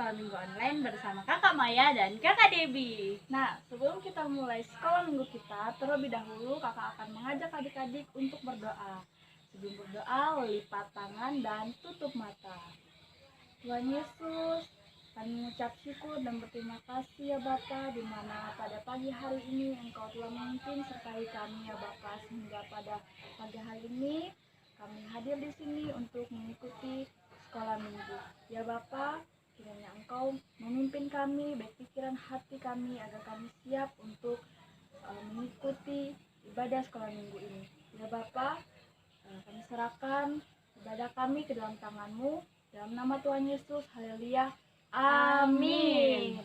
Sekolah Minggu Online bersama Kakak Maya dan Kakak Debbie. Nah, sebelum kita mulai sekolah minggu kita, terlebih dahulu kakak akan mengajak adik-adik untuk berdoa. Sebelum berdoa, lipat tangan dan tutup mata. Tuhan Yesus, kami mengucap syukur dan berterima kasih ya Bapa, di mana pada pagi hari ini Engkau telah memimpin sertai kami ya Bapa, sehingga pada pagi hari ini kami hadir di sini untuk mengikuti sekolah minggu. Ya Bapa, kiranya Engkau memimpin kami, baik pikiran hati kami, agar kami siap untuk mengikuti ibadah sekolah minggu ini. Ya Bapa, kami serahkan ibadah kami ke dalam tangan-Mu, dalam nama Tuhan Yesus, haleluya, amin.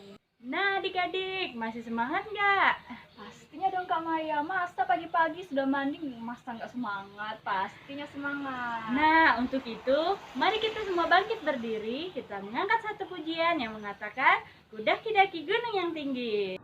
Nah adik-adik, masih semangat nggak? Pastinya dong Kak Maya, masa pagi-pagi sudah mandi, masa nggak semangat? Pastinya semangat. Nah untuk itu, mari kita semua bangkit berdiri, kita mengangkat satu pujian yang mengatakan Kudaki-daki gunung yang tinggi.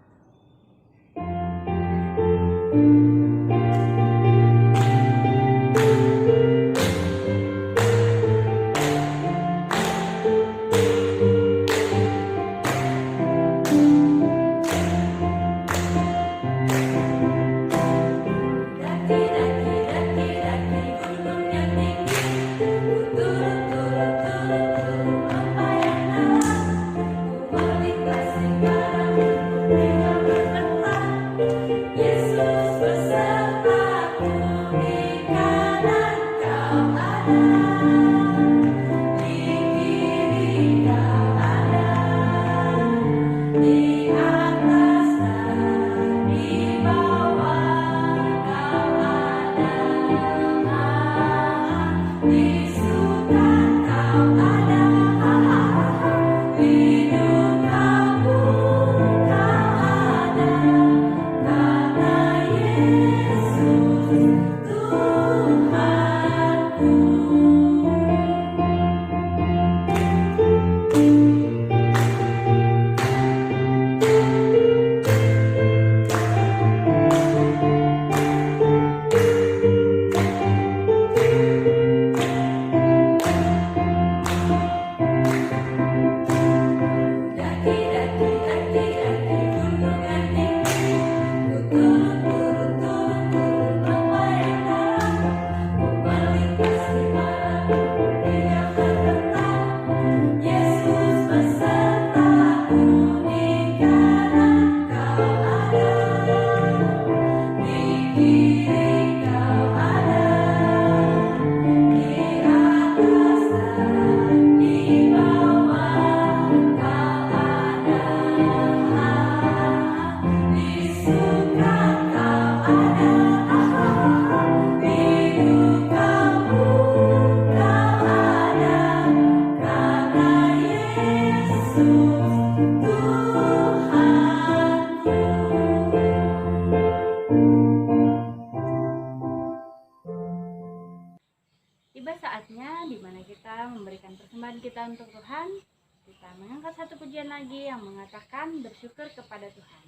Tiba saatnya di mana kita memberikan persembahan kita untuk Tuhan. Kita mengangkat satu pujian lagi yang mengatakan bersyukur kepada Tuhan.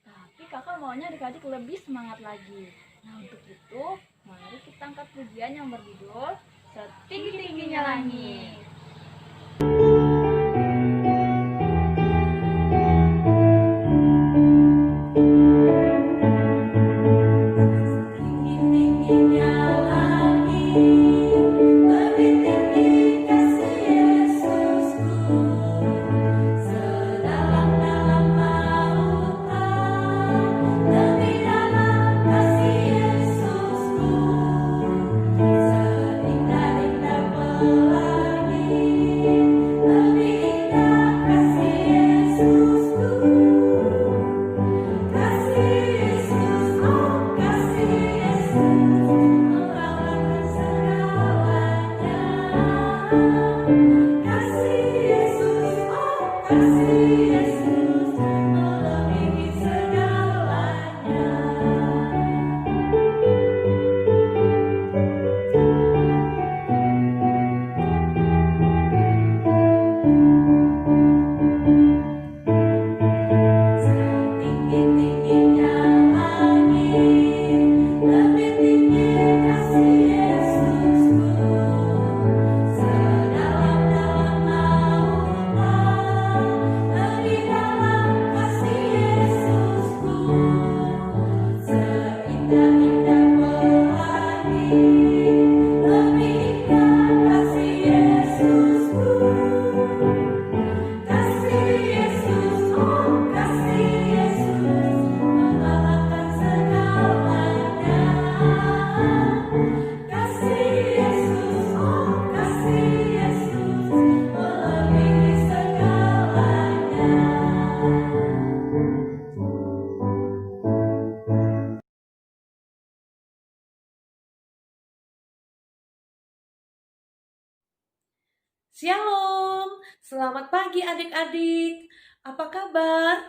Tapi kakak maunya adik-adik lebih semangat lagi. Nah untuk itu, mari kita angkat pujian yang berjudul Setinggi-tingginya Langit. Lebih tinggi kasih Yesusku. Shalom, selamat pagi adik-adik. Apa kabar?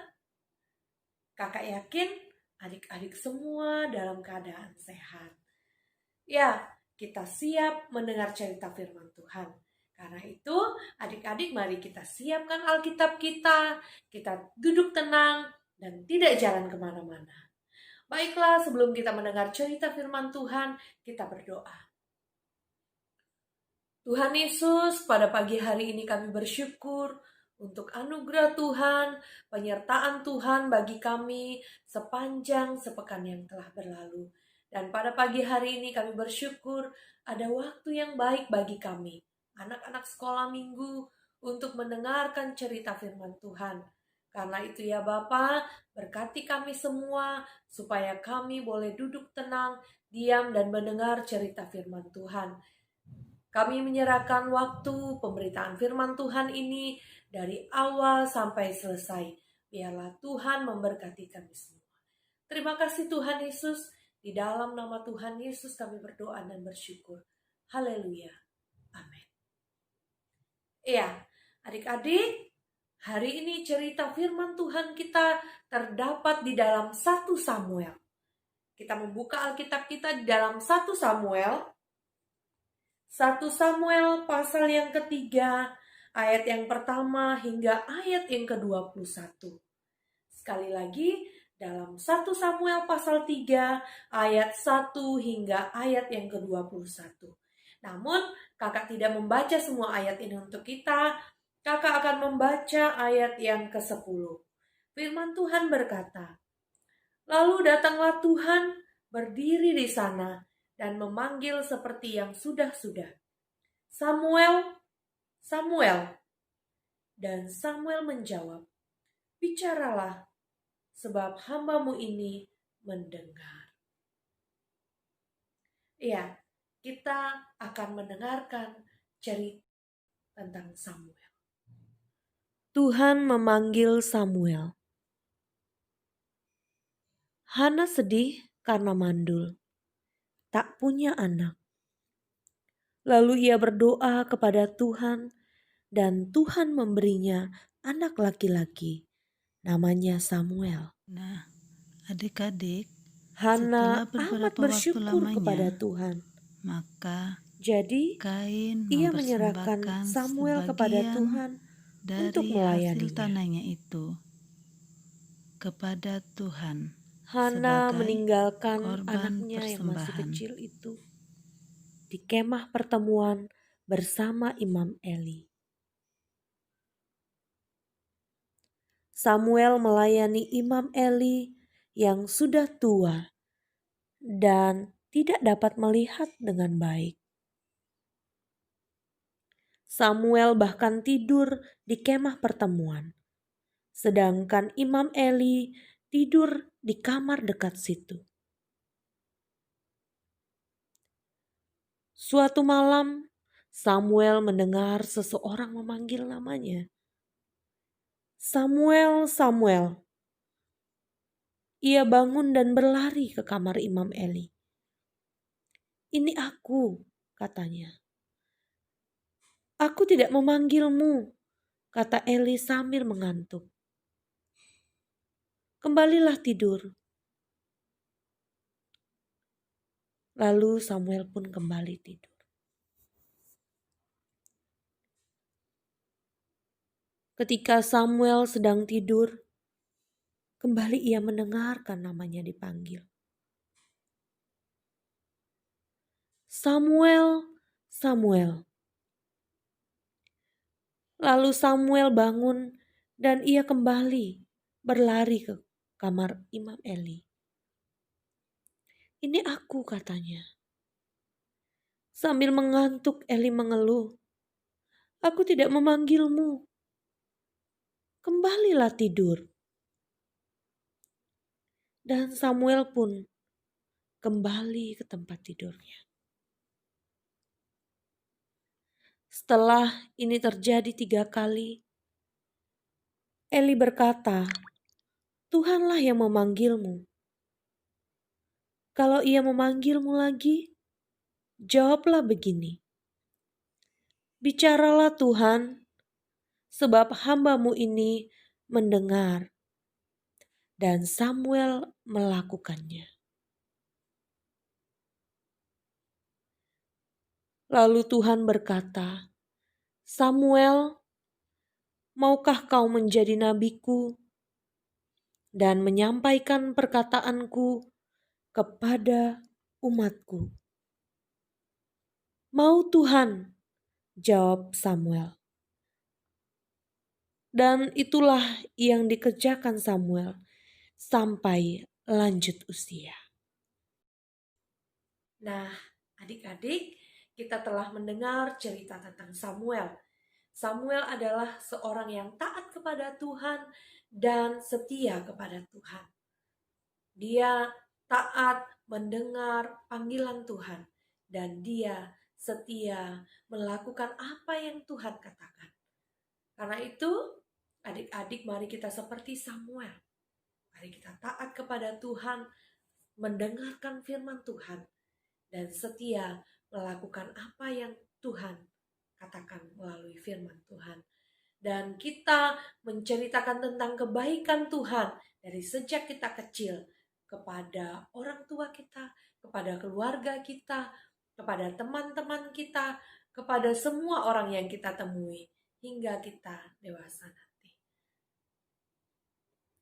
Kakak yakin adik-adik semua dalam keadaan sehat. Ya, kita siap mendengar cerita firman Tuhan. Karena itu, adik-adik mari kita siapkan Alkitab kita. Kita duduk tenang dan tidak jalan kemana-mana. Baiklah, sebelum kita mendengar cerita firman Tuhan, kita berdoa. Tuhan Yesus, pada pagi hari ini kami bersyukur untuk anugerah Tuhan, penyertaan Tuhan bagi kami sepanjang sepekan yang telah berlalu. Dan pada pagi hari ini kami bersyukur ada waktu yang baik bagi kami, anak-anak sekolah minggu, untuk mendengarkan cerita firman Tuhan. Karena itu ya Bapa, berkati kami semua supaya kami boleh duduk tenang, diam dan mendengar cerita firman Tuhan. Kami menyerahkan waktu pemberitaan firman Tuhan ini dari awal sampai selesai. Biarlah Tuhan memberkati kami semua. Terima kasih Tuhan Yesus. Di dalam nama Tuhan Yesus kami berdoa dan bersyukur. Haleluya. Amin. Ya, adik-adik, hari ini cerita firman Tuhan kita terdapat di dalam 1 Samuel. Kita membuka Alkitab kita di dalam 1 Samuel. 1 Samuel pasal yang ketiga, ayat yang pertama hingga ayat yang ke-21. Sekali lagi, dalam 1 Samuel pasal 3, ayat 1 hingga ayat yang ke-21. Namun, kakak tidak membaca semua ayat ini untuk kita. Kakak akan membaca ayat yang ke-10. Firman Tuhan berkata, "Lalu datanglah Tuhan berdiri di sana dan memanggil seperti yang sudah-sudah, 'Samuel, Samuel.' Dan Samuel menjawab, 'Bicaralah, sebab hamba-Mu ini mendengar.'" Ya, kita akan mendengarkan cerita tentang Samuel. Tuhan memanggil Samuel. Hana sedih karena mandul, tak punya anak. Lalu ia berdoa kepada Tuhan, dan Tuhan memberinya anak laki-laki, namanya Samuel. Nah, adik-adik, Hana setelah amat beberapa waktu bersyukur kepada lamanya, Tuhan. maka Jadi Kain ia menyerahkan mempersembahkan Samuel kepada sebagian Tuhan untuk dari hasil melayaninya. tanahnya itu kepada Tuhan Hana sebagai meninggalkan korban anaknya yang masih persembahan. kecil itu di kemah pertemuan bersama Imam Eli. Samuel melayani Imam Eli yang sudah tua dan tidak dapat melihat dengan baik. Samuel bahkan tidur di kemah pertemuan, sedangkan Imam Eli tidur di kamar dekat situ. Suatu malam, Samuel mendengar seseorang memanggil namanya. "Samuel, Samuel." Ia bangun dan berlari ke kamar Imam Eli. "Ini aku," katanya. "Aku tidak memanggilmu," kata Eli sambil mengantuk. "Kembalilah tidur." Lalu Samuel pun kembali tidur. Ketika Samuel sedang tidur, kembali ia mendengarkan namanya dipanggil. "Samuel, Samuel." Lalu Samuel bangun dan ia kembali berlari ke kamar Imam Eli. "Ini aku," katanya. Sambil mengantuk, Eli mengeluh, "Aku tidak memanggilmu. Kembalilah tidur." Dan Samuel pun kembali ke tempat tidurnya. Setelah ini terjadi 3 kali, Eli berkata, "Tuhanlah yang memanggilmu. Kalau ia memanggilmu lagi, jawablah begini, Bicaralah Tuhan, sebab hamba-Mu ini mendengar. Dan Samuel melakukannya. Lalu Tuhan berkata, Samuel, maukah kau menjadi nabiku dan menyampaikan perkataanku kepada umatku? Mau Tuhan, jawab Samuel. Dan itulah yang dikerjakan Samuel sampai lanjut usia. Nah, adik-adik, kita telah mendengar cerita tentang Samuel. Samuel adalah seorang yang taat kepada Tuhan dan setia kepada Tuhan. Dia taat mendengar panggilan Tuhan dan dia setia melakukan apa yang Tuhan katakan. Karena itu, adik-adik, mari kita seperti Samuel. Mari kita taat kepada Tuhan, mendengarkan firman Tuhan, dan setia melakukan apa yang Tuhan katakan melalui firman Tuhan. Dan kita menceritakan tentang kebaikan Tuhan dari sejak kita kecil kepada orang tua kita, kepada keluarga kita, kepada teman-teman kita, kepada semua orang yang kita temui hingga kita dewasa nanti.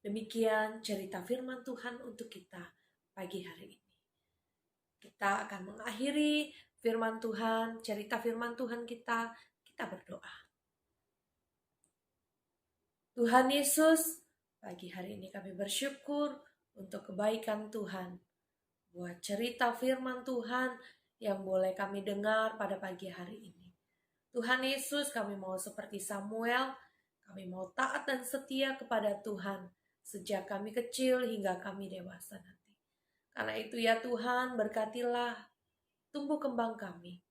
Demikian cerita firman Tuhan untuk kita pagi hari ini. Kita akan mengakhiri firman Tuhan, cerita firman Tuhan kita berdoa. Tuhan Yesus, pagi hari ini kami bersyukur untuk kebaikan Tuhan. Buat cerita firman Tuhan yang boleh kami dengar pada pagi hari ini. Tuhan Yesus, kami mau seperti Samuel, kami mau taat dan setia kepada Tuhan sejak kami kecil hingga kami dewasa nanti. Karena itu ya Tuhan, berkatilah tumbuh kembang kami.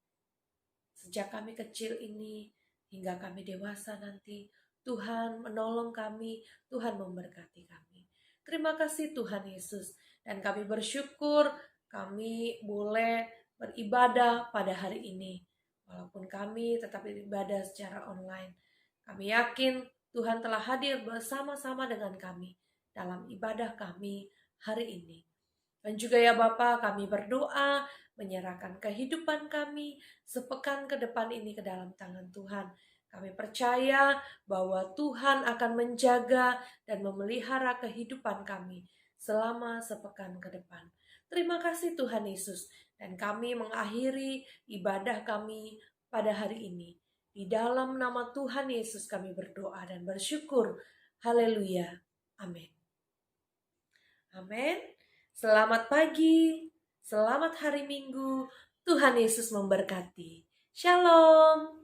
Sejak kami kecil ini hingga kami dewasa nanti, Tuhan menolong kami, Tuhan memberkati kami. Terima kasih Tuhan Yesus, dan kami bersyukur kami boleh beribadah pada hari ini. Walaupun kami tetap beribadah secara online, kami yakin Tuhan telah hadir bersama-sama dengan kami dalam ibadah kami hari ini. Dan juga ya Bapa, kami berdoa menyerahkan kehidupan kami sepekan ke depan ini ke dalam tangan Tuhan. Kami percaya bahwa Tuhan akan menjaga dan memelihara kehidupan kami selama sepekan ke depan. Terima kasih Tuhan Yesus, dan kami mengakhiri ibadah kami pada hari ini. Di dalam nama Tuhan Yesus kami berdoa dan bersyukur. Haleluya. Amin. Amin. Selamat pagi, selamat hari Minggu, Tuhan Yesus memberkati. Shalom.